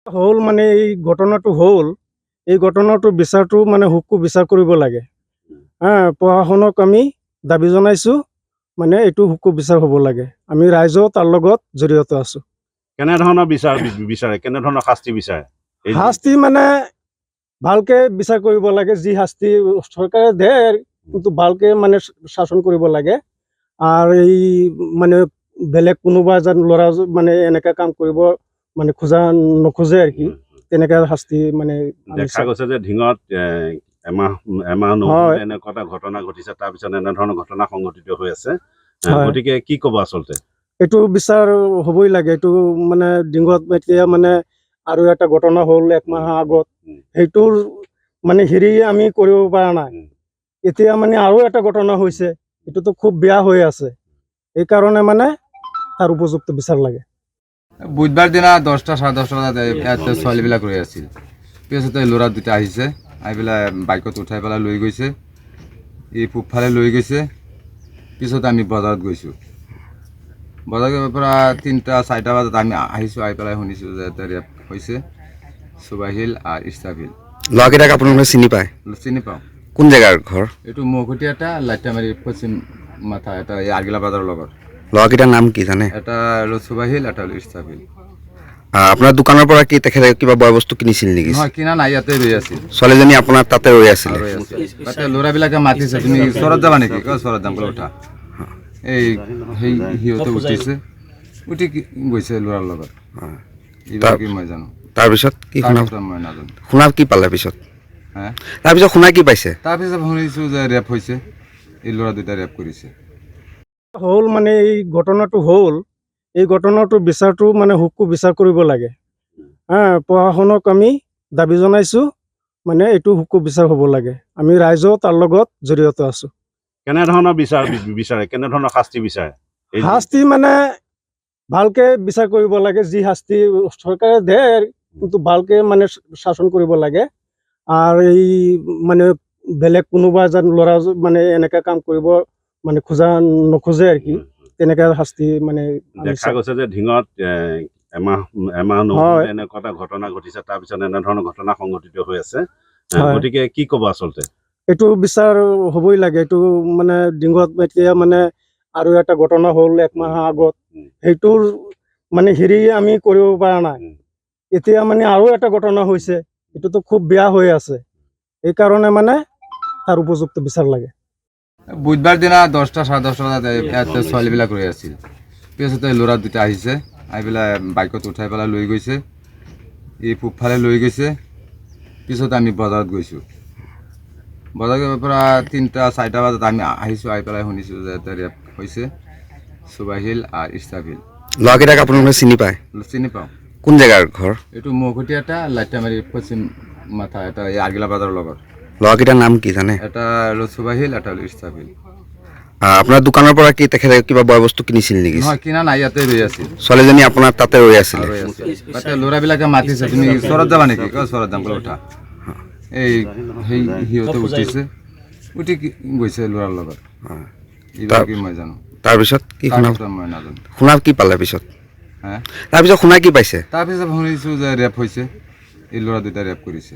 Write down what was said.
হল মানে এই ঘটনাটো হল, এই ঘটনাটো বিচাৰটো মানে হুকু বিচাৰ কৰিব লাগে। প্ৰশাসনক আমি দাবী জনাইছোঁ, মানে এইটো হুকু বিচাৰ হ'ব লাগে। আমি ৰাইজও তাৰ লগত জড়িত আছোঁ। কেনেধৰণৰ বিচাৰে কেনেধৰণৰ শাস্তি বিচাৰে? শাস্তি মানে ভালকে বিচাৰ কৰিব লাগে। যি শাস্তি চৰকাৰে দিয়ে কিন্তু ভালকে মানে শাসন কৰিব লাগে। আৰু এই মানে বেলেগ কোনোবা এজন ল'ৰা মানে এনেকা কাম কৰিব মানে নোখোজে আৰু কি, তেনেকা শাস্তি মানে দেখা গৈছে যে ঢিঙত এমাহ নহ'লে এনেকুৱা এটা ঘটনা ঘটিছে, তাৰপিছত এনেধৰণৰ ঘটনা সংঘটিত হৈ আছে। গতিকে কি ক'ব আচলতে? এইটো বিচাৰ হ'বই লাগে। এইটো মানে ডিঙত এতিয়া মানে আৰু এটা ঘটনা হ'ল 1 মাহ আগত, সেইটোৰ মানে হেৰি আমি কৰিব পৰা নাই। এতিয়া মানে আৰু এটা ঘটনা হৈছে, এইটোতো খুব বেয়া হৈ আছে। এইকাৰণে মানে তাৰ উপযুক্ত বিচাৰ লাগে। বুধবাৰ দিনা 10টা 10:30 বজাত ইয়াতে ছোৱালীবিলাক ৰৈ আছিল। পিছতে ল'ৰা দুটা আহিছে, আহি পেলাই বাইকত উঠাই পেলাই লৈ গৈছে। এই পূবফালে লৈ গৈছে। পিছত আমি বজাৰত গৈছোঁ। বজাৰৰ পৰা 3টা 4টা বজাত আমি আহিছোঁ, আহি পেলাই শুনিছোঁ যে এটা ৰেপ হৈছে সুবাহিল আৰু ইষ্টাফিল। ল'ৰাকেইটাক আপোনালোকে চিনি পায়? চিনি পাওঁ। কোন জেগাৰ ঘৰ? এইটো মৌখুটি এটা লাইটামাৰী পশ্চিম মাথা, এটা এই আৰ্গিলা বাজাৰৰ লগত। ল'ৰাকেইটাৰ নাম কি জানে? এটা হ'ল সুবাহিল, এটা হ'ল ইষ্টাফিল। আপোনাৰ দোকানৰ পৰা কি তেখেতে কিবা বয় বস্তু কিনিছিল নেকি? নহয়, কিনা নাই, ইয়াতে ৰৈ আছিল। ছোৱালীজনী আপোনাৰ তাতে ৰৈ আছিলে? তাতে ল'ৰাবিলাকে মাতিছে, তুমি ওচৰত যাবা নেকি? ওচৰত যাম বোলে, উঠা। এই সিহঁতে উঠিছে, উঠি গৈছে ল'ৰাৰ লগত। এইবাৰ কি মই জানো। তাৰপিছত কি মই নাজানো। শুনা কি পালে পিছত? হা, তাৰপিছত শুনাই কি পাইছে? তাৰপিছত শুনিছোঁ যে ৰেপ হৈছে, এই ল'ৰা দুটা ৰেপ কৰিছে। হল মানে এই ঘটনাটো হল, এই ঘটনাটো বিচাৰটো মানে হুকু বিচাৰ কৰিব লাগে। প্ৰশাসনক আমি দাবী জনাইছোঁ, মানে এইটো হুকু বিচাৰ হ'ব লাগে। আমি ৰাইজও তাৰ লগত জড়িত আছোঁ। কেনেধৰণৰ বিচাৰে কেনেধৰণৰ শাস্তি বিচাৰে? শাস্তি মানে ভালকে বিচাৰ কৰিব লাগে। যি শাস্তি চৰকাৰে দিয়ে কিন্তু ভালকে মানে শাসন কৰিব লাগে। আৰু এই মানে বেলেগ কোনোবা এজন ল'ৰা মানে এনেকা কাম কৰিব মানে নোখোজে আৰু কি, তেনেকা শাস্তি মানে দেখা গৈছে যে ঢিঙত এমাহ নহ'লে এনেকুৱা এটা ঘটনা ঘটিছে, তাৰপিছত এনেধৰণৰ ঘটনা সংঘটিত হৈ আছে। গতিকে কি ক'ব আচলতে? এইটো বিচাৰ হ'বই লাগে। এইটো মানে ডিঙত এতিয়া মানে আৰু এটা ঘটনা হ'ল 1 মাহ আগত, সেইটোৰ মানে হেৰি আমি কৰিব পৰা নাই। এতিয়া মানে আৰু এটা ঘটনা হৈছে, এইটোতো খুব বেয়া হৈ আছে। এইকাৰণে মানে তাৰ উপযুক্ত বিচাৰ লাগে। বুধবাৰ দিনা 10টা 10:30 বজাত ইয়াতে ছোৱালীবিলাক ৰৈ আছিল। পিছতে ল'ৰা দুটা আহিছে, আহি পেলাই বাইকত উঠাই পেলাই লৈ গৈছে। এই পূবফালে লৈ গৈছে। পিছত আমি বজাৰত গৈছোঁ। বজাৰৰ পৰা 3টা 4টা বজাত আমি আহিছোঁ, আহি পেলাই শুনিছোঁ যে এটা ৰেপ হৈছে সুবাহিল আৰু ইষ্টাফিল। ল'ৰাকেইটাক আপোনালোকে চিনি পায়? চিনি পাওঁ। কোন জেগাৰ ঘৰ? এইটো মৌখুটি এটা লাইটামাৰী পশ্চিম মাথা, এটা এই আৰ্গিলা বাজাৰৰ লগত। ল'ৰাকেইটাৰ নাম কি জানে? এটা হ'ল সুবাহিল, এটা হ'ল ইষ্টাফিল। আপোনাৰ দোকানৰ পৰা কি তেখেতে কিবা বয় বস্তু কিনিছিল নেকি? নহয়, কিনা নাই, ইয়াতে ৰৈ আছিল। ছোৱালীজনী আপোনাৰ তাতে ৰৈ আছিলে? তাতে ল'ৰাবিলাকে মাতিছে, তুমি ওচৰত যাবা নেকি? ওচৰত যাম বোলে, উঠা। এই সিহঁতে উঠিছে, উঠি গৈছে ল'ৰাৰ লগত। এইবাৰ কি মই জানো। তাৰপিছত কি মই নাজানো। শুনা কি পালে পিছত? হা, তাৰপিছত শুনাই কি পাইছে? তাৰপিছত শুনিছোঁ যে ৰেপ হৈছে, এই ল'ৰা দুটা ৰেপ কৰিছে।